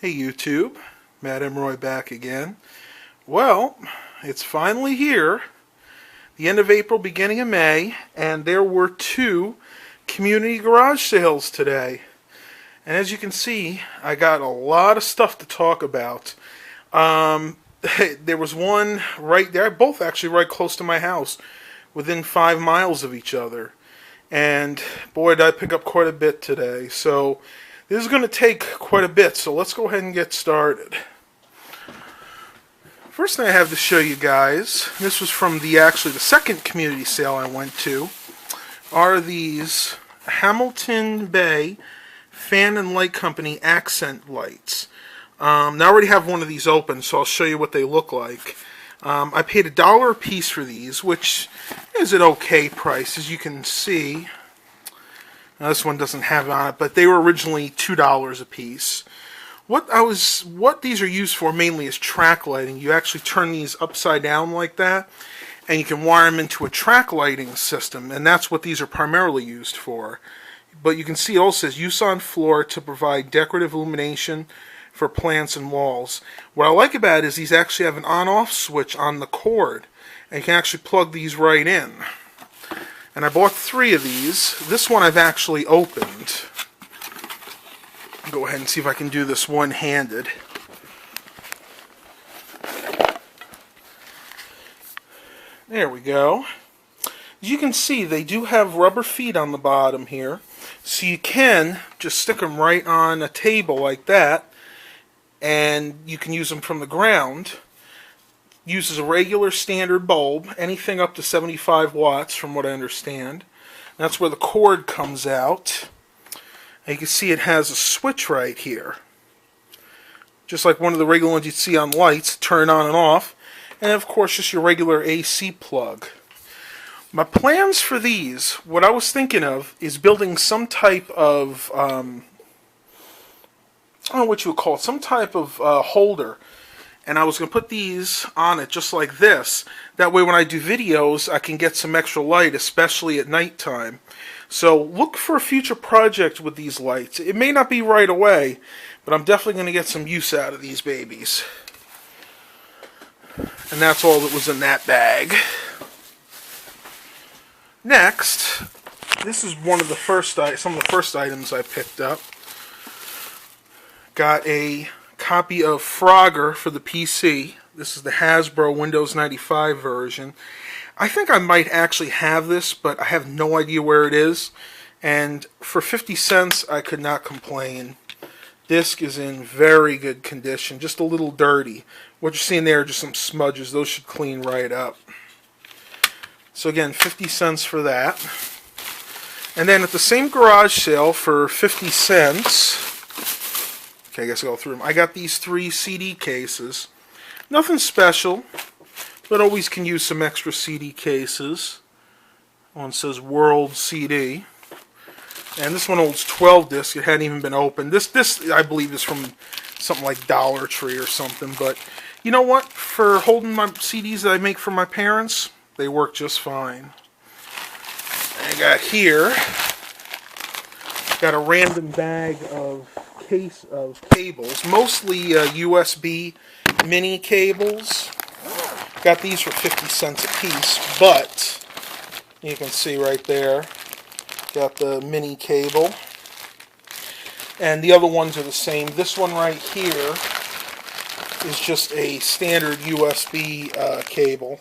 Hey YouTube, Matt Emroy back again. Well, it's finally here, the end of April, beginning of May, and there were two community garage sales today. And as you can see, I got a lot of stuff to talk about. There was one right there, both actually right close to my house, within 5 miles of each other. And boy, did I pick up quite a bit today. So this is going to take quite a bit, so let's go ahead and get started. First thing I have to show you guys, this was from the second community sale I went to, are these Hamilton Bay Fan and Light Company accent lights. Now I already have one of these open, so I'll show you what they look like. I paid $1 a piece for these, which is an okay price, as you can see. Now, this one doesn't have it on it, but they were originally $2 a piece. What these are used for mainly is track lighting. You actually turn these upside down like that, and you can wire them into a track lighting system, and that's what these are primarily used for. But you can see it also says use on floor to provide decorative illumination for plants and walls. What I like about it is these actually have an on-off switch on the cord, and you can actually plug these right in. And I bought 3 of these. This one I've actually opened. Go ahead and see if I can do this one-handed. There we go. As you can see, they do have rubber feet on the bottom here. So you can just stick them right on a table like that, and you can use them from the ground. Uses a regular standard bulb, anything up to 75 watts from what I understand. That's where the cord comes out. And you can see it has a switch right here. Just like one of the regular ones you'd see on lights, turn on and off. And of course just your regular AC plug. My plans for these, what I was thinking of, is building some type of, I don't know what you would call it, some type of holder. And I was going to put these on it just like this. That way when I do videos, I can get some extra light, especially at nighttime. So look for a future project with these lights. It may not be right away, but I'm definitely going to get some use out of these babies. And that's all that was in that bag. Next, this is some of the first items I picked up. Got a copy of Frogger for the PC. This is the Hasbro Windows 95 version. I think I might actually have this, but I have no idea where it is. And for 50 cents, I could not complain. Disc is in very good condition, just a little dirty. What you're seeing there are just some smudges. Those should clean right up. So again, 50 cents for that. And then at the same garage sale for 50 cents... Okay, I guess I'll go through them. I got these 3 CD cases. Nothing special, but always can use some extra CD cases. One says World CD. And this one holds 12 discs. It hadn't even been opened. This I believe is from something like Dollar Tree or something. But you know what? For holding my CDs that I make for my parents, they work just fine. I got here, got a random bag of cables, mostly USB mini cables. Got these for 50 cents a piece, but you can see right there, got the mini cable. And the other ones are the same. This one right here is just a standard USB cable.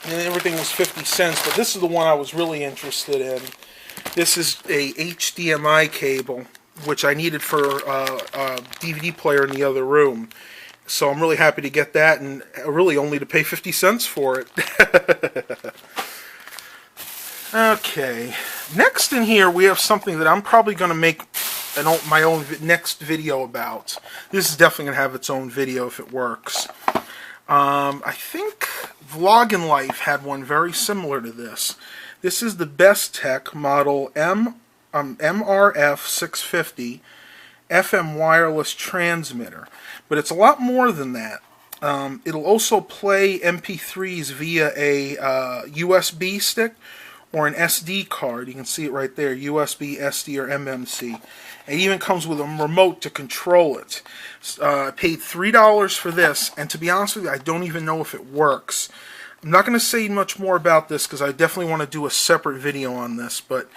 And everything was 50 cents, but this is the one I was really interested in. This is a HDMI cable, which I needed for a DVD player in the other room. So I'm really happy to get that, and really only to pay 50 cents for it. Okay, next in here we have something that I'm probably going to make my own next video about. This is definitely going to have its own video if it works. I think Vloggin' Life had one very similar to this. This is the Best Tech model MRF650 FM wireless transmitter. But it's a lot more than that. It'll also play MP3s via a USB stick or an SD card. You can see it right there, USB, SD, or MMC. It even comes with a remote to control it. I paid $3 for this, and to be honest with you, I don't even know if it works. I'm not going to say much more about this because I definitely want to do a separate video on this, but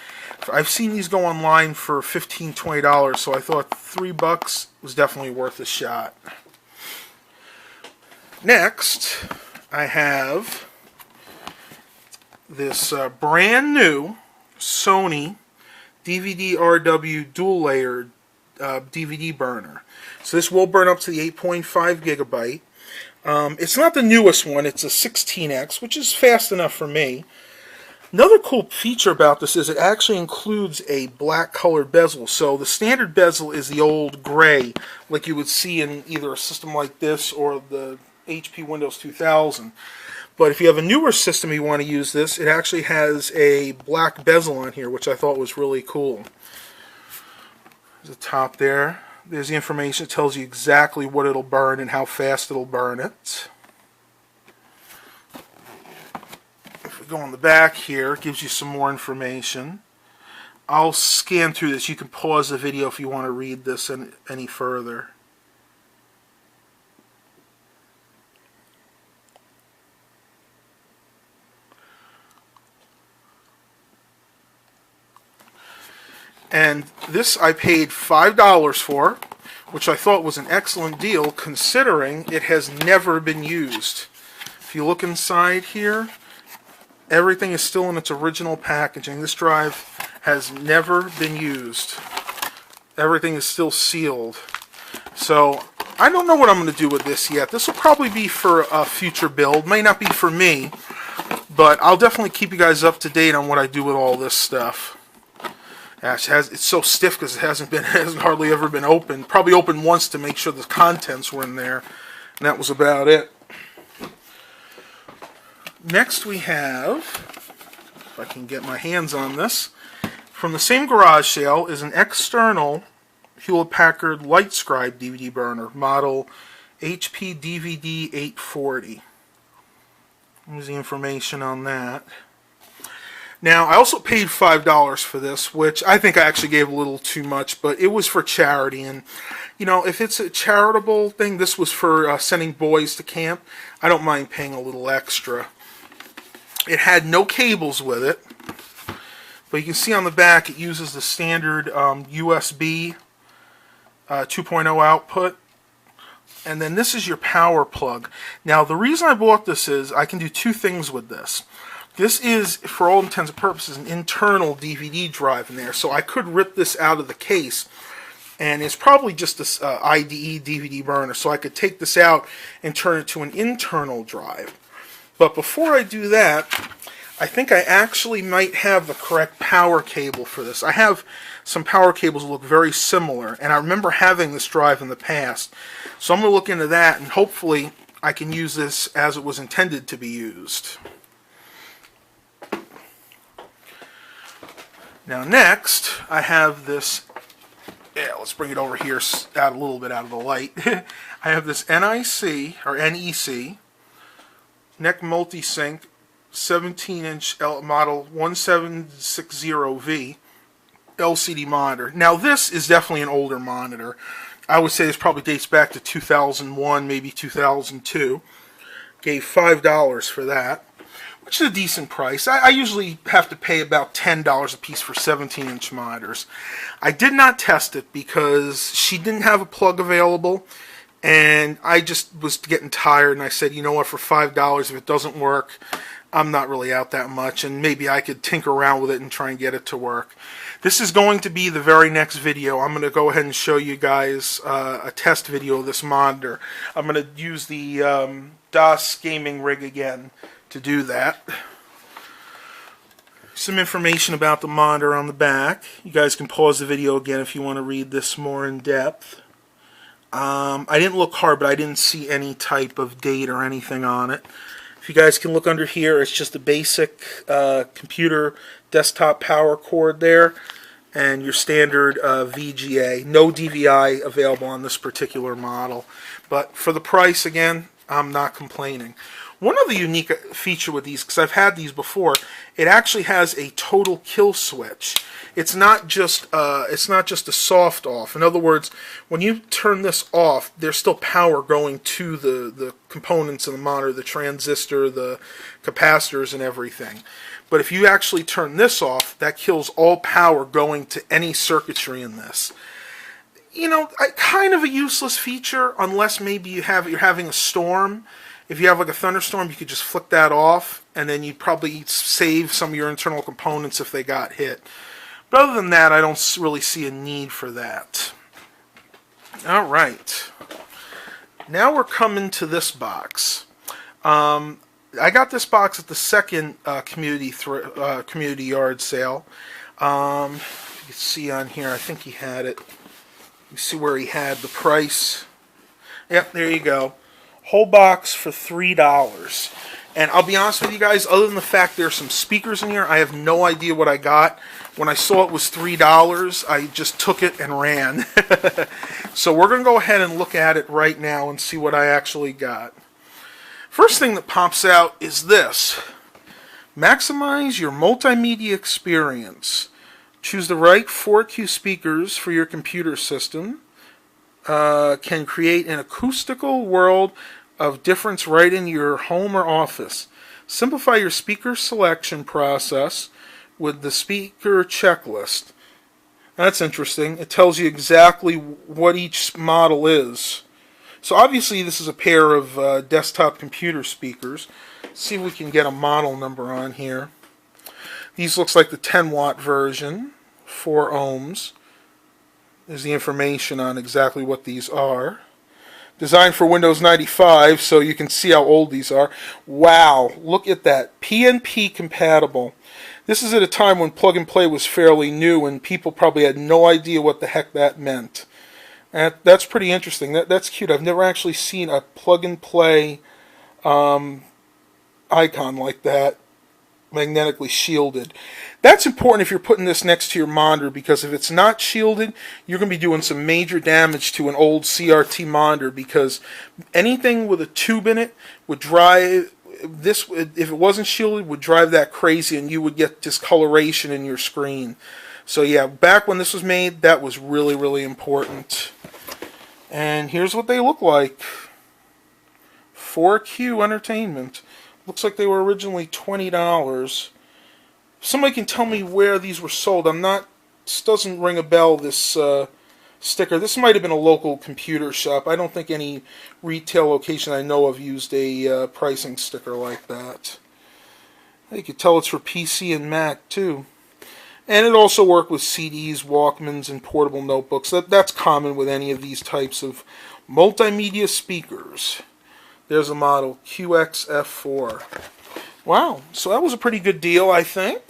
I've seen these go online for $15, $20, so I thought $3 was definitely worth a shot. Next, I have this brand new Sony DVD RW dual layer DVD burner. So this will burn up to the 8.5 gigabyte. It's not the newest one, it's a 16X, which is fast enough for me. Another cool feature about this is it actually includes a black colored bezel. So the standard bezel is the old gray, like you would see in either a system like this or the HP Windows 2000. But if you have a newer system you want to use this, it actually has a black bezel on here, which I thought was really cool. There's the top there. There's the information. It tells you exactly what it'll burn and how fast it'll burn it. If we go on the back here, it gives you some more information. I'll scan through this. You can pause the video if you want to read this any further. And this I paid $5 for, which I thought was an excellent deal considering it has never been used. If you look inside here, everything is still in its original packaging. This drive has never been used. Everything is still sealed. So I don't know what I'm going to do with this yet. This will probably be for a future build. May not be for me, but I'll definitely keep you guys up to date on what I do with all this stuff. It's so stiff because it hasn't hardly ever been opened. Probably opened once to make sure the contents were in there, and that was about it. Next we have, if I can get my hands on this, from the same garage sale is an external Hewlett-Packard LightScribe DVD burner, model HP DVD 840. Here's the information on that. Now, I also paid $5 for this, which I think I actually gave a little too much, but it was for charity. And, you know, if it's a charitable thing, this was for sending boys to camp, I don't mind paying a little extra. It had no cables with it, but you can see on the back it uses the standard USB 2.0 output. And then this is your power plug. Now, the reason I bought this is I can do two things with this. This is, for all intents and purposes, an internal DVD drive in there, so I could rip this out of the case, and it's probably just this IDE DVD burner, so I could take this out and turn it to an internal drive. But before I do that, I think I actually might have the correct power cable for this. I have some power cables that look very similar, and I remember having this drive in the past, so I'm going to look into that, and hopefully I can use this as it was intended to be used. Now next, I have this, let's bring it over here out a little bit out of the light. I have this NEC NEC Multi-Sync 17-inch model 1760V LCD monitor. Now this is definitely an older monitor. I would say this probably dates back to 2001, maybe 2002. Gave $5 for that, which is a decent price. I usually have to pay about $10 a piece for 17-inch monitors. I did not test it because she didn't have a plug available, and I just was getting tired, and I said, you know what, for $5, if it doesn't work, I'm not really out that much, and maybe I could tinker around with it and try and get it to work. This is going to be the very next video. I'm going to go ahead and show you guys a test video of this monitor. I'm going to use the DOS gaming rig again to do that. Some information about the monitor on the back. You guys can pause the video again if you want to read this more in depth. I didn't look hard, but I didn't see any type of date or anything on it. If you guys can look under here, it's just a basic computer desktop power cord there, and your standard VGA. No DVI available on this particular model. But for the price, again, I'm not complaining. One other unique feature with these, because I've had these before, it actually has a total kill switch. It's not just a soft off. In other words, when you turn this off, there's still power going to the components of the monitor, the transistor, the capacitors, and everything. But if you actually turn this off, that kills all power going to any circuitry in this. You know, kind of a useless feature, unless maybe you're having a storm. If you have like a thunderstorm, you could just flick that off, and then you'd probably save some of your internal components if they got hit. But other than that, I don't really see a need for that. All right. Now we're coming to this box. I got this box at the second community yard sale. You can see on here, I think he had it. You see where he had the price. Yep, there you go. Whole box for $3. And I'll be honest with you guys, other than the fact there's some speakers in here, I have no idea what I got. When I saw it was $3, I just took it and ran. So we're going to go ahead and look at it right now and see what I actually got. First thing that pops out is this. Maximize your multimedia experience. Choose the right 4Q speakers for your computer system. Can create an acoustical world of difference right in your home or office. Simplify your speaker selection process with the speaker checklist. That's interesting. It tells you exactly what each model is. So obviously this is a pair of desktop computer speakers. Let's see if we can get a model number on here. These looks like the 10-watt version, 4 ohms. There's the information on exactly what these are. Designed for Windows 95, so you can see how old these are. Wow, look at that. PNP compatible. This is at a time when plug and play was fairly new and people probably had no idea what the heck that meant. That's pretty interesting. That's cute. I've never actually seen a plug and play icon like that, magnetically shielded. That's important if you're putting this next to your monitor, because if it's not shielded, you're going to be doing some major damage to an old CRT monitor, because anything with a tube in it would drive this, if it wasn't shielded, would drive that crazy and you would get discoloration in your screen. So yeah, back when this was made, that was really, really important. And here's what they look like. 4Q Entertainment. Looks like they were originally $20. Somebody can tell me where these were sold. This doesn't ring a bell, this sticker. This might have been a local computer shop. I don't think any retail location I know of used a pricing sticker like that. You can tell it's for PC and Mac too. And it also worked with CDs, Walkmans, and portable notebooks. That's common with any of these types of multimedia speakers. There's a model, QXF4. Wow, so that was a pretty good deal, I think.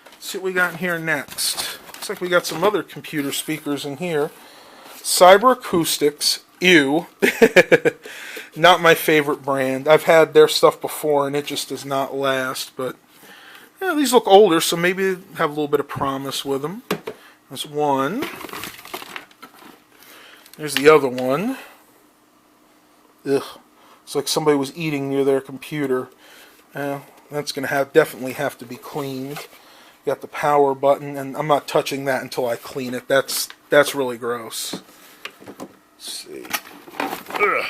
Let's see what we got in here next. Looks like we got some other computer speakers in here. Cyber Acoustics, ew. Not my favorite brand. I've had their stuff before and it just does not last, but yeah, these look older, so maybe they have a little bit of promise with them. There's one. There's the other one. Ugh. It's like somebody was eating near their computer. That's going to definitely have to be cleaned. Got the power button, and I'm not touching that until I clean it. That's really gross. Let's see. Ugh.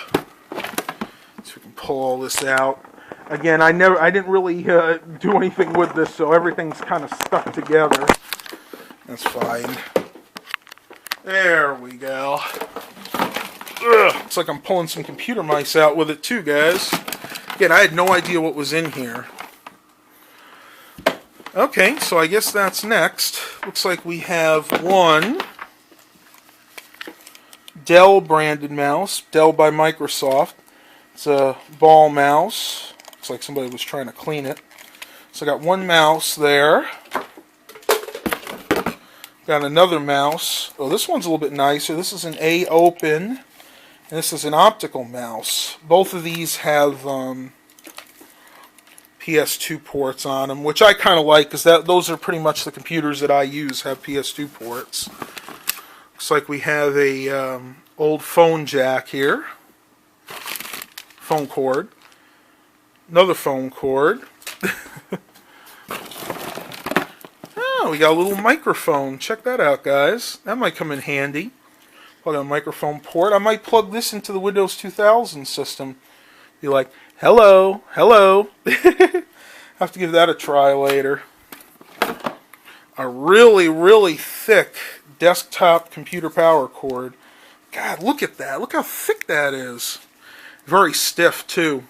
So we can pull all this out. Again, I didn't really do anything with this, so everything's kind of stuck together. That's fine. There we go. Ugh. It's like I'm pulling some computer mice out with it too, guys. Again, I had no idea what was in here. Okay, so I guess that's next. Looks like we have one Dell branded mouse, Dell by Microsoft. It's a ball mouse. Looks like somebody was trying to clean it. So I got one mouse there. Got another mouse. Oh, this one's a little bit nicer. This is an A open. And this is an optical mouse. Both of these have PS2 ports on them, which I kind of like, because those are pretty much the computers that I use have PS2 ports. Looks like we have a old phone jack here, phone cord. Another phone cord. Oh, we got a little microphone. Check that out, guys. That might come in handy. Plug a microphone port. I might plug this into the Windows 2000 system. Be like, hello, hello. Have to give that a try later. A really, really thick desktop computer power cord. God, look at that. Look how thick that is. Very stiff, too.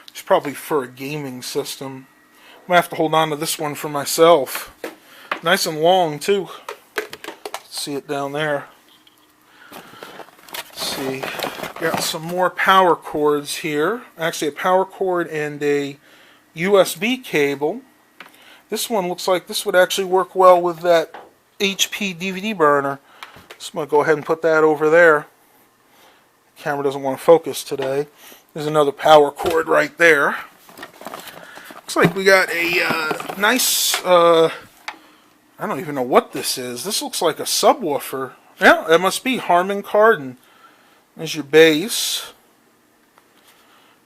It's probably for a gaming system. I'm going to have to hold on to this one for myself. Nice and long, too. See it down there. Let's see. Got some more power cords here. Actually, a power cord and a USB cable. This one looks like this would actually work well with that HP DVD burner. So I'm going to go ahead and put that over there. The camera doesn't want to focus today. There's another power cord right there. Looks like we got a nice, I don't even know what this is. This looks like a subwoofer. Yeah, it must be Harman Kardon. There's your bass,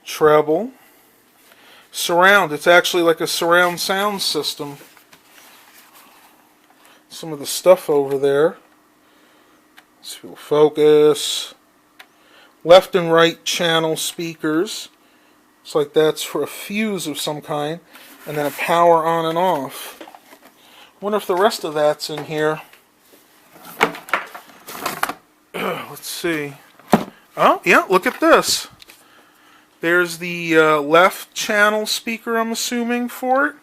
treble, surround. It's actually like a surround sound system. Some of the stuff over there. Let's see, we'll focus. Left and right channel speakers. Looks like that's for a fuse of some kind. And then a power on and off. Wonder if the rest of that's in here. Let's see. Oh, yeah, look at this. There's the left channel speaker, I'm assuming, for it.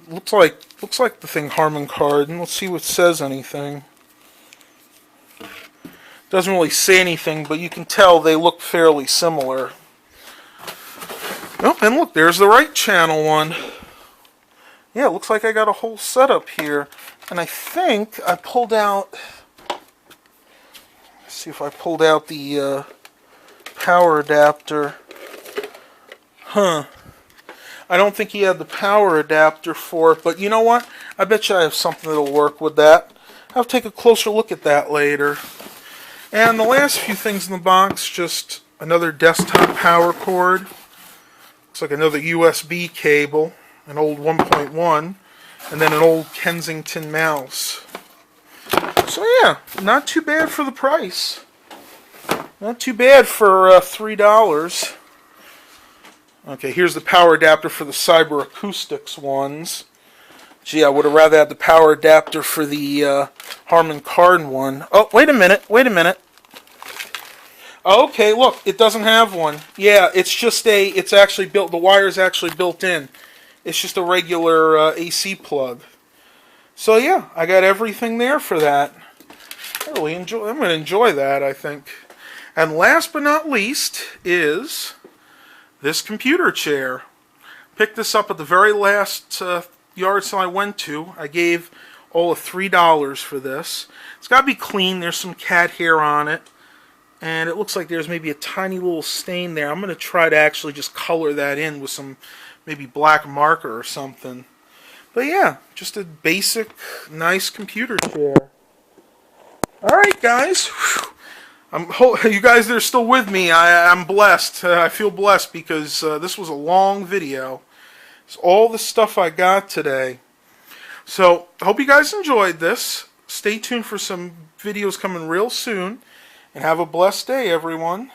Looks like the thing Harman Kardon. Let's see what says anything. Doesn't really say anything, but you can tell they look fairly similar. Oh, and look, there's the right channel one. Yeah, it looks like I got a whole setup here. And I think I pulled out... See if I pulled out the power adapter. Huh. I don't think he had the power adapter for it, but you know what? I bet you I have something that'll work with that. I'll take a closer look at that later. And the last few things in the box, just another desktop power cord. Looks like another USB cable, an old 1.1, and then an old Kensington mouse. So yeah, not too bad for the price. Not too bad for $3. Okay, here's the power adapter for the Cyber Acoustics ones. Gee, I would have rather had the power adapter for the Harman Kardon one. Oh, wait a minute. Okay, look, it doesn't have one. Yeah, it's actually built, the wire's actually built in. It's just a regular AC plug. So yeah, I got everything there for that. I'm going to enjoy that, I think. And last but not least is this computer chair. Picked this up at the very last yard sale I went to. I gave all of $3 for this. It's got to be clean. There's some cat hair on it. And it looks like there's maybe a tiny little stain there. I'm going to try to actually just color that in with some maybe black marker or something. But yeah, just a basic, nice computer chair. Alright guys, you guys that are still with me, I'm blessed. I feel blessed because this was a long video. It's all the stuff I got today. So, I hope you guys enjoyed this. Stay tuned for some videos coming real soon. And have a blessed day, everyone.